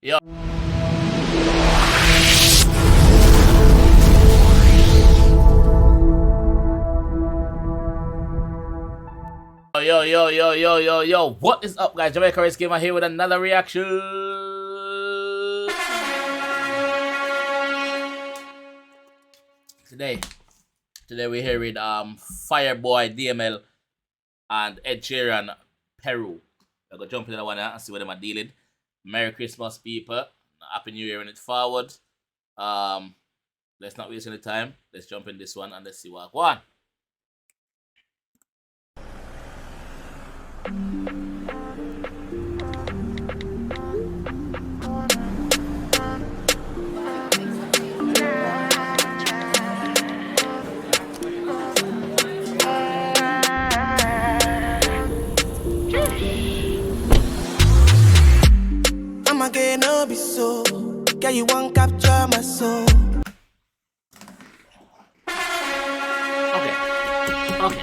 Yo. Yo. What is up, guys? Jamaica Race Gamer here with another reaction. Today we're here with Fireboy, DML, and Ed Sheeran, Peru. We're gonna jump into that one and see what them are dealing. Merry Christmas, people. Happy New Year and it forward. Let's not waste any time. Let's jump in this one and let's see what go on. I'ma get no be so. Girl, you won't capture my soul.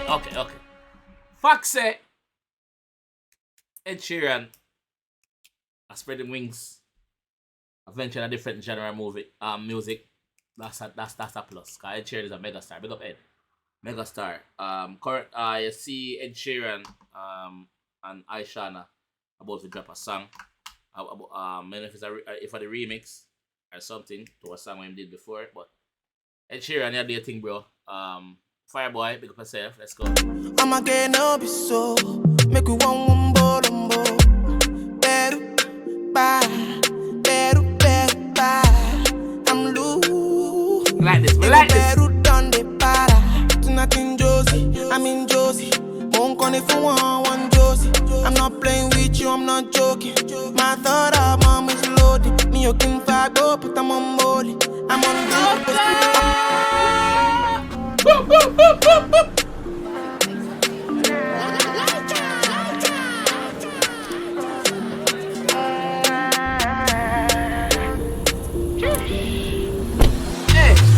Okay. Fuck say Ed Sheeran are spreading wings. Venturing a different genre music. That's a plus. Cause Ed Sheeran is a megastar. Big up Ed. Megastar. You see Ed Sheeran and Aishana about to drop a song. I don't know if it's a remix or something to a song we did before, but Ed Sheeran, you do your thing, bro. Fireboy, big up yourself. Let's go. I'ma get no be so. Make we one bolombo. Beru, bye. I'm loose. Like this, we like this. Beru done the para. Tonight in Josie, I'm in Josie. Won't call it for one Josie. I'm not playing with you, I'm not joking. My thought of mom is loaded. Me you can fuck up, but I'm on molly. I'm on Boop.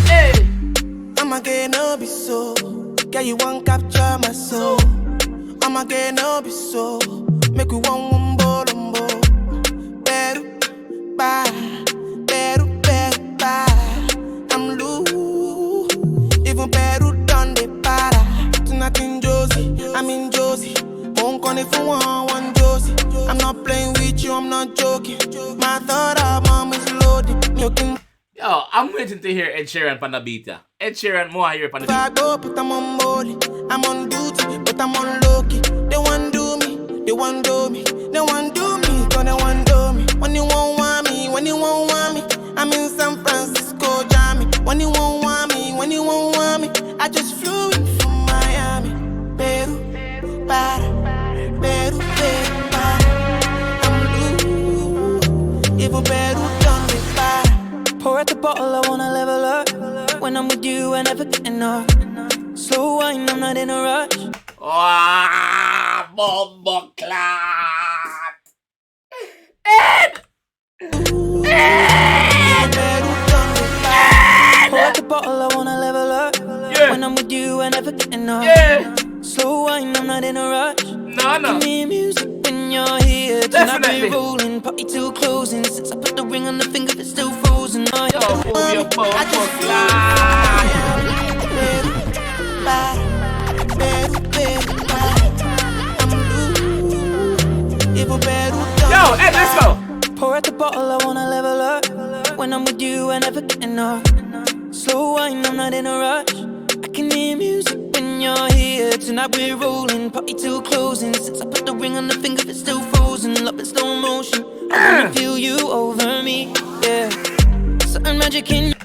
Hey. I'ma get no be so. Girl, you won't capture my soul. I'ma get no be so. Make we one bolombo. Beru, bye. I'm loose. Even Peru done the para. Tonight in Josie, I'm in Josie. Won't call it for one Josie. I'm not playing with you, I'm not joking. My thought of mom is loaded. Milking. Yo, I'm waiting to hear Ed Sheeran pan the beat. Yeah. Ed Sheeran more here pan the If I beat. go, but I'm on molly. I'm on duty, but I'm on low-key. They want do me, they want do me. They want do me, cause they want do me. When you won't want me, I'm in San Francisco, Jammy. When you won't want me, I just flew in from Miami. Peru, para. I'm loose. Even Peru done me para. Pour out the bottle, I wanna level up. When I'm with you, I never get enough. Slow wine, I'm not in a rush. Bombo clat. Ed! Pour out the bottle, I wanna level up. Yeah. When I'm with you, I never get enough. Yeah. Slow wine, I'm not in a rush. No. Give me music when you're here. Tonight Definitely. we're rolling, party till closing. Since I put the ring on the finger, it's still frozen. Oh, Yo, move your bombo I just clat. Yo, Ed, let's go. Pour out the bottle, I wanna level up. When I'm with you, I never get enough. Slow wine, I'm not in a rush. I can hear music when you're here. Tonight we're rolling, party till closing. Since I put the ring on the finger, it's still frozen. Love in slow motion. I wanna feel you over me, yeah. Certain magic in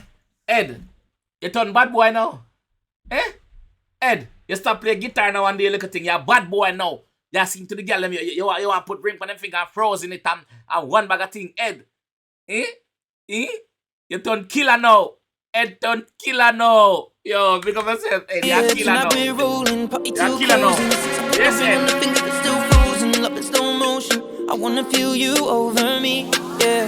Ed, you turn bad boy now. Eh? Ed, you stop playing guitar now and do your little thing. You're a bad boy now. You sing to the girl, you want to put ring on them finger and froze in it and one bag of thing. Ed, you turn killer now. Ed turn killer now. Yo, because I said, Ed, you're killer now. Tonight we're rolling, party till killer now. closing. Since I put Yes, the ring on Ed. the finger, it's still frozen. Love in slow motion. I wanna feel you over me, yeah.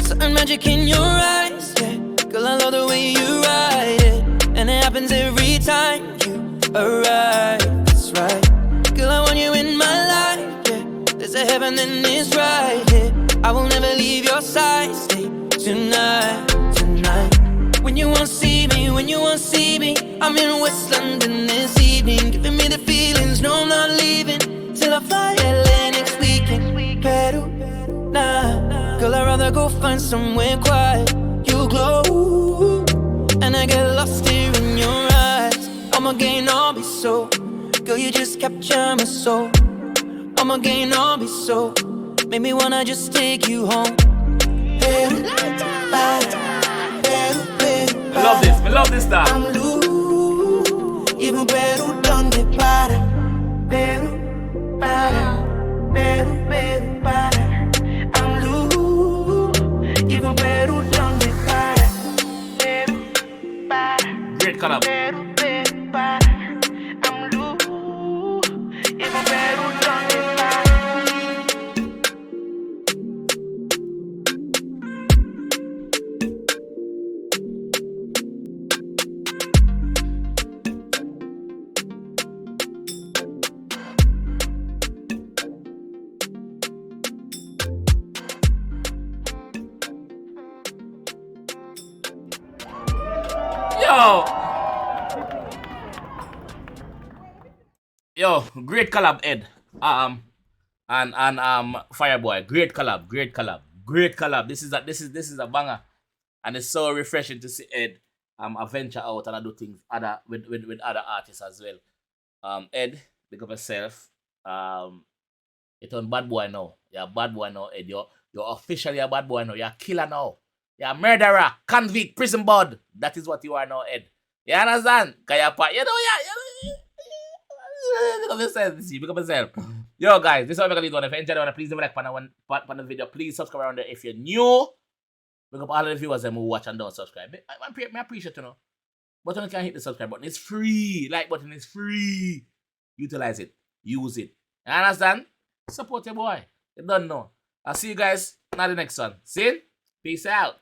Certain magic in your eyes, yeah. Girl, I love the way you ride it. And it happens every time you arrive, that's right. Girl, I want you in my life, yeah. There's a heaven and it's right here. I will never leave your side. Stay tonight, tonight. When you won't see me, when you won't see me, I'm in West London this evening, giving me the feelings. No, I'm not leaving till I fly LA next weekend. Peru, nah, girl, I'd rather go find somewhere quiet. You glow, and I get lost here in your eyes. I'ma gain all be so, girl, you just capture my soul. I'ma gain all be so, make me wanna just take you home. Peru, I love this stuff. I'm loose, even Peru done the para. Peru, para, Peru, Peru, para. I'm loose, even Peru done the para. Peru, para. Great collab. Peru, Peru, para. I'm loose, even Peru done the para. Yo, great collab, Ed. And Fireboy, great collab. This is a banger, and it's so refreshing to see Ed venture out and do things with other artists as well. Ed, pick up yourself. You're on bad boy now. You're a bad boy now, Ed. You're officially a bad boy now. You're a killer now. You're a murderer, convict, prison bud. That is what you are now, Ed. You understand? Pick up yourself. Yo, guys, this is what we're gonna do. If you enjoyed it, please leave a like on the video. Please subscribe around there if you're new. Pick up all of the viewers who watch and don't subscribe. I appreciate you know. But you can hit the subscribe button. It's free. Like button is free. Utilize it. Use it. You understand? Support your boy. You don't know. I'll see you guys in the next one. See? Peace out.